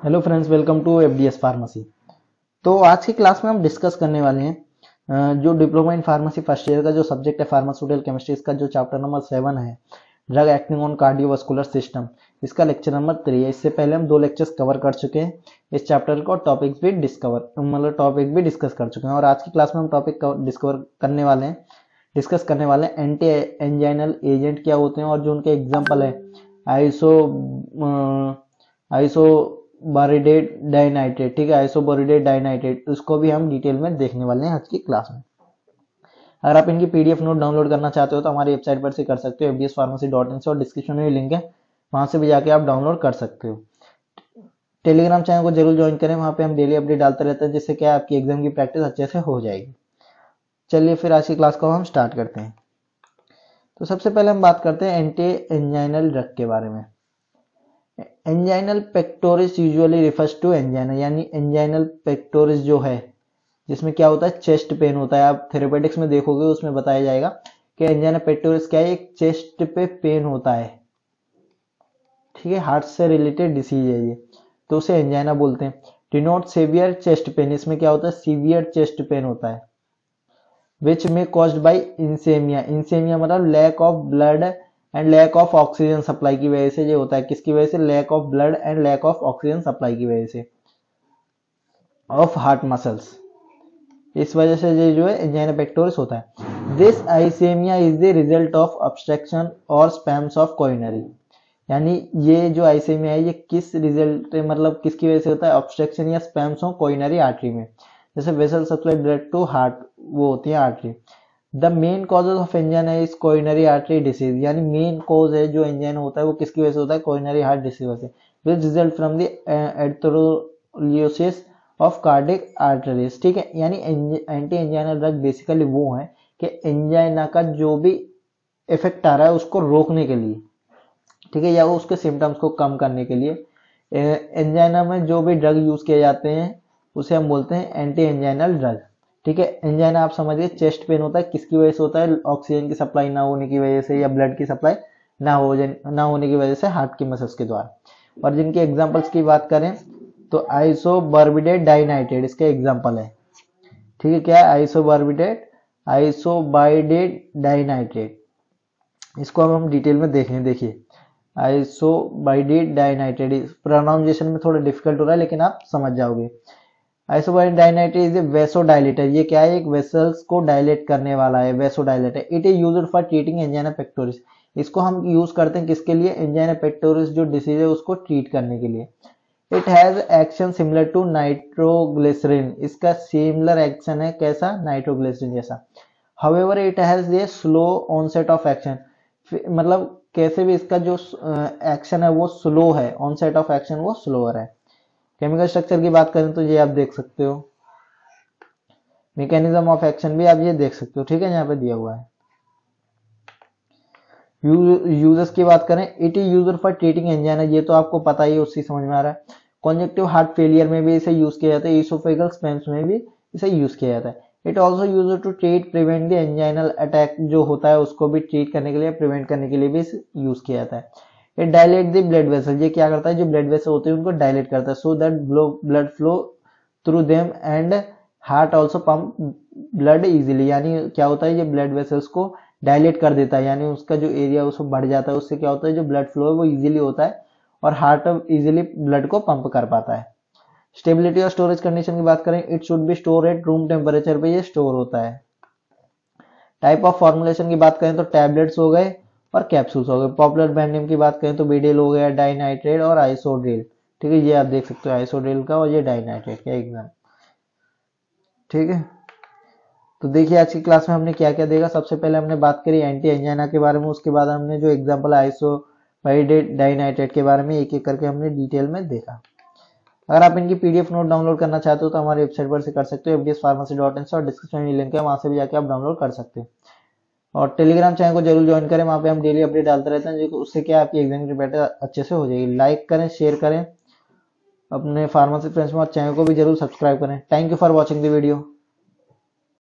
Hello friends, welcome to FDS pharmacy. तो आज की क्लास में हम डिस्कस करने वाले हैं जो diploma in pharmacy first year का जो सब्जेक्ट है फार्मास्यूटिकल केमिस्ट्री, इसका जो चैप्टर नंबर 7 है drug acting on cardiovascular system, इसका लेक्चर नंबर 3 है। इससे पहले हम 2 लेक्चर्स कवर कर चुके हैं इस चैप्टर को, टॉपिक्स भी टॉपिक भी डिस्कस कर चुके हैं। और आज की क्लास में हम टॉपिक डिस्कस करने वाले हैं एंटी एंजाइनल एजेंट क्या होते हैं और जो उनके एग्जाम्पल है आइसोबोरिडेट डाइनाइट्रेट। ठीक है, आइसोबोरिडेट डाइनाइट्रेट, उसको भी हम डिटेल में देखने वाले हैं आज की क्लास में। अगर आप इनकी पीडीएफ नोट डाउनलोड करना चाहते हो तो हमारी वेबसाइट पर से कर सकते हो, fdspharmacy.in से, और डिस्क्रिप्शन में भी लिंक है, वहां से भी जाके आप डाउनलोड कर सकते हो। टेलीग्राम चैनल को जरूर ज्वाइन करें, वहां पे हम डेली अपडेट डालते रहते हैं, जिससे क्या आपकी एग्जाम की प्रैक्टिस अच्छे से हो जाएगी। चलिए फिर आज की क्लास को हम स्टार्ट करते हैं। तो सबसे पहले हम बात करते हैं एंटी एंजाइनल ड्रग के बारे में। Anginal pectoris usually refers to angina, यानी एंजाइनल पेक्टोरिस जो है जिसमें क्या होता है, चेस्ट पेन होता है। आप थेरेपेटिक्स में देखोगे उसमें बताया जाएगा कि एंजाइना पेक्टोरिस क्या है, एक चेस्ट पे पेन होता है। ठीक है, हार्ट से रिलेटेड डिसीज है ये, तो उसे एंजाइना बोलते हैं। डिनोट सीवियर चेस्ट पेन, इसमें क्या होता है, सीवियर चेस्ट पेन होता है। विच में कॉज्ड बाई इंसेमिया, इंसेमिया मतलब lack of blood and lack of oxygen supply की वजह से ये होता है। किसकी वजह से, lack of blood and lack of oxygen supply की वजह से ऑफ हार्ट मसल्स, इस वजह से ये जो है एंजाइना पेक्टोरिस होता है। This ischemia is the result of obstruction और स्पैम्स ऑफ कोरोनरी, यानी ये जो आइसेमिया है ये किस रिजल्ट मतलब किसकी वजह से होता है, ऑब्स्ट्रक्शन या स्पैम्स ऑफ कोरोनरी आर्टरी में। जैसे vessel supply blood to heart, वो होती है artery. The main causes of angina is coronary artery disease, यानी मेन कॉज है जो एंजाइना होता है वो किसकी वजह से होता है, कोरोनरी हार्ट डिसीज से, which result from the atherosclerosis of cardiac arteries. ठीक है, यानी एंटी एंजाइना ड्रग बेसिकली वो है कि एंजाइना का जो भी इफेक्ट आ रहा है उसको रोकने के लिए, ठीक है, या वो उसके सिम्टम्स को कम करने के लिए एंजाइना में जो भी ड्रग यूज किए जाते हैं उसे हम बोलते हैं एंटी एंजाइनल ड्रग। ठीक है, एंजाइना आप समझिए चेस्ट पेन होता है, किसकी वजह से होता है, ऑक्सीजन की सप्लाई ना होने की वजह से या ब्लड की सप्लाई ना होने की वजह से हार्ट की मसल्स के द्वारा। और जिनके एग्जांपल्स की बात करें तो आइसोबोर्बिडेट डाइनाइट्रेट इसके एग्जांपल है। ठीक है, क्या है, आइसोबाइडेट डाइनाइट्रेट, इसको हम डिटेल में देखें। देखिए, आइसोबाइडेट डाइनाइट्रेट प्रोनाउंसिएशन में थोड़ा डिफिकल्ट हो रहा है लेकिन आप समझ जाओगे। आइसोबाइडेट डाइनाइट्रेट इज ए वेसोडाइलेटर, ये क्या है, एक वेसल्स को डायलेट करने वाला है, vasodilator. It is used for treating angina pectoris, इसको हम यूज करते हैं किसके लिए, एंजाइना पेक्टोरिस जो डिसीज है उसको ट्रीट करने के लिए। It has action similar to nitroglycerin, इसका सिमिलर एक्शन है, कैसा, नाइट्रोग्लिसरीन जैसा। However it has a slow onset of action, मतलब कैसे भी इसका जो एक्शन है वो स्लो है, ऑनसेट ऑफ एक्शन वो स्लोअर है। केमिकल स्ट्रक्चर की बात करें तो ये आप देख सकते हो, मैकेनिज्म ऑफ एक्शन भी आप ये देख सकते हो। ठीक है, यहाँ पे दिया हुआ है। यूजर्स की बात करें, it is used for treating angina, ये तो आपको पता ही, उससे समझ में आ रहा है। कॉन्जेक्टिव हार्ट फेलियर में भी इसे यूज किया जाता है, इसोफेगल स्पैम्स में भी इसे यूज किया जाता है। It also use to treat prevent the anginal attack, जो होता है उसको भी ट्रीट करने के लिए, प्रिवेंट करने के लिए भी यूज किया जाता है। It dilate the blood vessel, ये क्या करता है, जो ब्लड वेसल होते हैं उनको डायलेट करता है, so that blood flow through them and heart also pump blood easily, यानी क्या होता है, ये ब्लड वेसल्स को डायलेट कर देता है, यानी उसका जो एरिया उसको बढ़ जाता है, उससे क्या होता है, जो ब्लड फ्लो है वो इजीली होता है और हार्ट इजीली ब्लड को पंप कर पाता है। स्टेबिलिटी और स्टोरेज कंडीशन की बात करें, it should be store at room temperature पे ये स्टोर होता है। टाइप ऑफ फॉर्मुलेशन की बात करें तो टैबलेट्स हो गए और कैप्सूल्स हो गए। पॉपुलर ब्रांड नेम की बात करें तो बीडेल हो गया, डाइनाइट्रेट और आइसोड्रेल। ठीक है, ये आप देख सकते हो आइसोड्रेल का और ये डाइनाइट्रेट का एग्जाम। ठीक है, तो देखिए आज की क्लास में हमने क्या क्या देखा। सबसे पहले हमने बात करी एंटी एंजाइना के बारे में, उसके बाद हमने जो एग्जांपल आइसोबाइडेट डाइनाइट्रेट के बारे में एक एक करके हमने डिटेल में देखा। अगर आप इनकी पीडीएफ नोट डाउनलोड करना चाहते हो तो हमारी वेबसाइट पर से कर सकते हो, fdspharmacy.in से, और डिस्क्रिप्शन में लिंक है, वहां से भी जाके आप डाउनलोड कर सकते हो। और टेलीग्राम चैनल को जरूर ज्वाइन करें, वहां पे हम डेली अपडेट डालते रहते हैं, उससे क्या आपकी एग्जाम की प्रिपरेशन अच्छे से हो जाएगी। लाइक करें, शेयर करें अपने फार्मेसी फ्रेंड्स में, और चैनल को भी जरूर सब्सक्राइब करें। Thank you for watching the video.